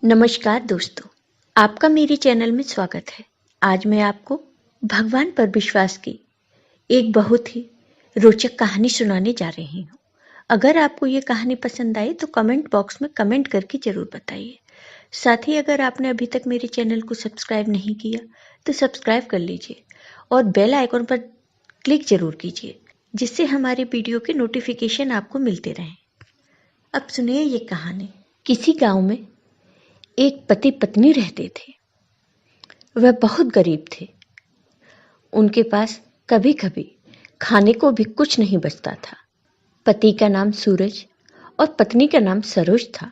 नमस्कार दोस्तों, आपका मेरे चैनल में स्वागत है। आज मैं आपको भगवान पर विश्वास की एक बहुत ही रोचक कहानी सुनाने जा रही हूँ। अगर आपको ये कहानी पसंद आई तो कमेंट बॉक्स में कमेंट करके ज़रूर बताइए। साथ ही अगर आपने अभी तक मेरे चैनल को सब्सक्राइब नहीं किया तो सब्सक्राइब कर लीजिए और बेल आइकन पर क्लिक ज़रूर कीजिए, जिससे हमारे वीडियो के नोटिफिकेशन आपको मिलते रहें। अब सुनिए ये कहानी। किसी गाँव में एक पति पत्नी रहते थे। वह बहुत गरीब थे। उनके पास कभी कभी खाने को भी कुछ नहीं बचता था। पति का नाम सूरज और पत्नी का नाम सरोज था।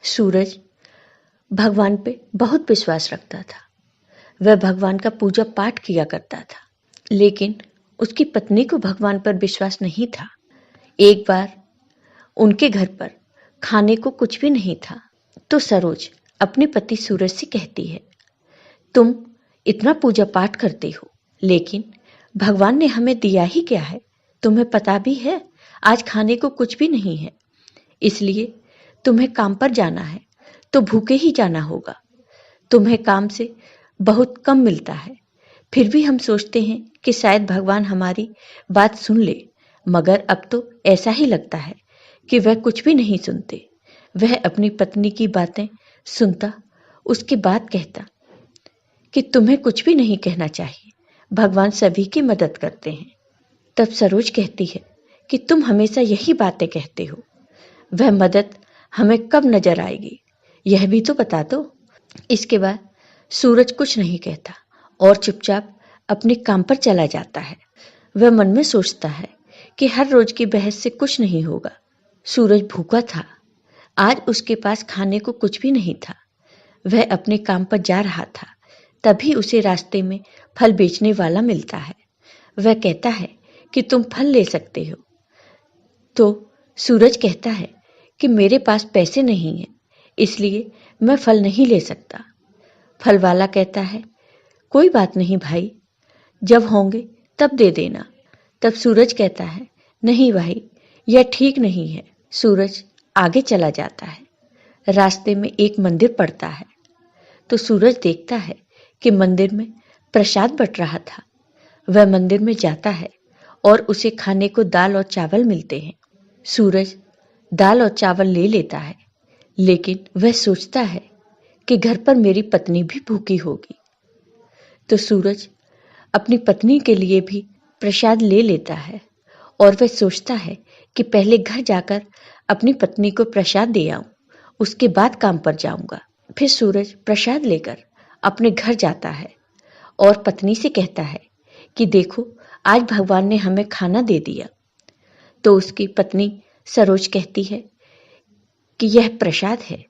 सूरज भगवान पे बहुत विश्वास रखता था। वह भगवान का पूजा पाठ किया करता था, लेकिन उसकी पत्नी को भगवान पर विश्वास नहीं था। एक बार उनके घर पर खाने को कुछ भी नहीं था, तो सरोज अपने पति सूरज से कहती है, तुम इतना पूजा पाठ करते हो, लेकिन भगवान ने हमें दिया ही क्या है? तुम्हें पता भी है आज खाने को कुछ भी नहीं है, इसलिए तुम्हें काम पर जाना है तो भूखे ही जाना होगा। तुम्हें काम से बहुत कम मिलता है, फिर भी हम सोचते हैं कि शायद भगवान हमारी बात सुन ले, मगर अब तो ऐसा ही लगता है कि वह कुछ भी नहीं सुनते। वह अपनी पत्नी की बातें सुनता, उसके बाद कहता कि तुम्हें कुछ भी नहीं कहना चाहिए, भगवान सभी की मदद करते हैं। तब सरोज कहती है कि तुम हमेशा यही बातें कहते हो, वह मदद हमें कब नजर आएगी, यह भी तो बता दो। इसके बाद सूरज कुछ नहीं कहता और चुपचाप अपने काम पर चला जाता है। वह मन में सोचता है कि हर रोज की बहस से कुछ नहीं होगा। सूरज भूखा था, आज उसके पास खाने को कुछ भी नहीं था। वह अपने काम पर जा रहा था, तभी उसे रास्ते में फल बेचने वाला मिलता है। वह कहता है कि तुम फल ले सकते हो। तो सूरज कहता है कि मेरे पास पैसे नहीं हैं, इसलिए मैं फल नहीं ले सकता। फल वाला कहता है, कोई बात नहीं भाई, जब होंगे तब दे देना। तब सूरज कहता है, नहीं भाई, यह ठीक नहीं है। सूरज आगे चला जाता है। रास्ते में एक मंदिर पड़ता है, तो सूरज देखता है कि मंदिर में प्रसाद बट रहा था। वह मंदिर में जाता है और उसे खाने को दाल और चावल मिलते हैं। सूरज दाल और चावल ले लेता है, लेकिन वह सोचता है कि घर पर मेरी पत्नी भी भूखी होगी। तो सूरज अपनी पत्नी के लिए भी प्रसाद ले लेता है और वह सोचता है कि पहले घर जाकर अपनी पत्नी को प्रसाद दे आऊं, उसके बाद काम पर जाऊंगा। फिर सूरज प्रसाद लेकर अपने घर जाता है और पत्नी से कहता है कि देखो, आज भगवान ने हमें खाना दे दिया। तो उसकी पत्नी सरोज कहती है कि यह प्रसाद है,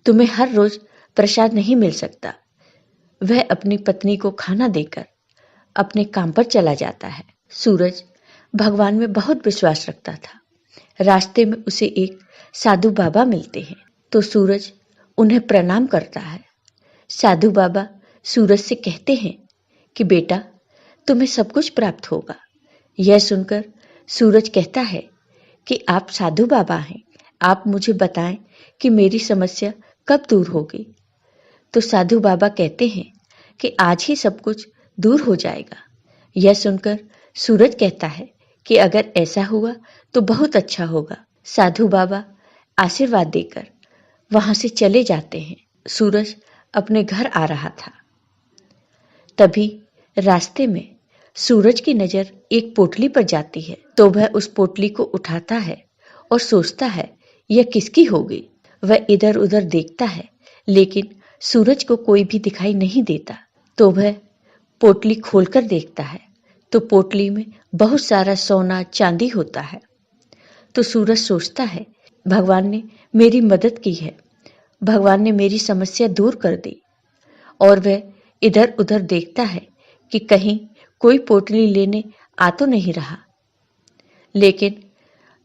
तुम्हें हर रोज प्रसाद नहीं मिल सकता। वह अपनी पत्नी को खाना देकर अपने काम पर चला जाता है। सूरज भगवान में बहुत विश्वास रखता था। रास्ते में उसे एक साधु बाबा मिलते हैं, तो सूरज उन्हें प्रणाम करता है। साधु बाबा सूरज से कहते हैं कि बेटा, तुम्हें सब कुछ प्राप्त होगा। यह सुनकर सूरज कहता है कि आप साधु बाबा हैं, आप मुझे बताएं कि मेरी समस्या कब दूर होगी। तो साधु बाबा कहते हैं कि आज ही सब कुछ दूर हो जाएगा। यह सुनकर सूरज कहता है कि अगर ऐसा हुआ तो बहुत अच्छा होगा। साधु बाबा आशीर्वाद देकर वहां से चले जाते हैं। सूरज अपने घर आ रहा था, तभी रास्ते में सूरज की नजर एक पोटली पर जाती है, तो वह उस पोटली को उठाता है और सोचता है यह किसकी होगी। वह इधर उधर देखता है, लेकिन सूरज को कोई भी दिखाई नहीं देता। तो वह पोटली खोलकर देखता है, तो पोटली में बहुत सारा सोना चांदी होता है। तो सूरज सोचता है भगवान ने मेरी मदद की है, भगवान ने मेरी समस्या दूर कर दी। और वह इधर उधर देखता है कि कहीं कोई पोटली लेने आ तो नहीं रहा। लेकिन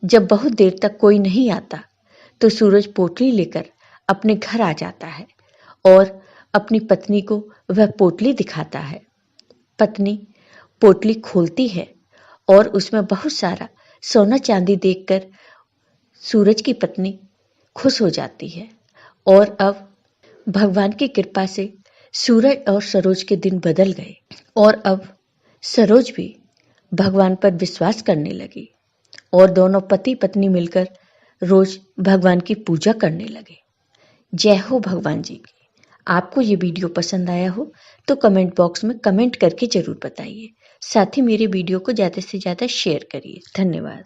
जब बहुत देर तक कोई नहीं आता, तो सूरज पोटली लेकर अपने घर आ जाता है और अपनी पत्नी को वह पोटली दिखाता है। पत्नी पोटली खोलती है और उसमें बहुत सारा सोना चांदी देखकर सूरज की पत्नी खुश हो जाती है और अब भगवान की कृपा से सूरज और सरोज के दिन बदल गए और अब सरोज भी भगवान पर विश्वास करने लगी और दोनों पति पत्नी मिलकर रोज भगवान की पूजा करने लगे। जय हो भगवान जी की। आपको ये वीडियो पसंद आया हो तो कमेंट बॉक्स में कमेंट करके जरूर बताइए। साथ ही मेरे वीडियो को ज़्यादा से ज़्यादा शेयर करिए। धन्यवाद।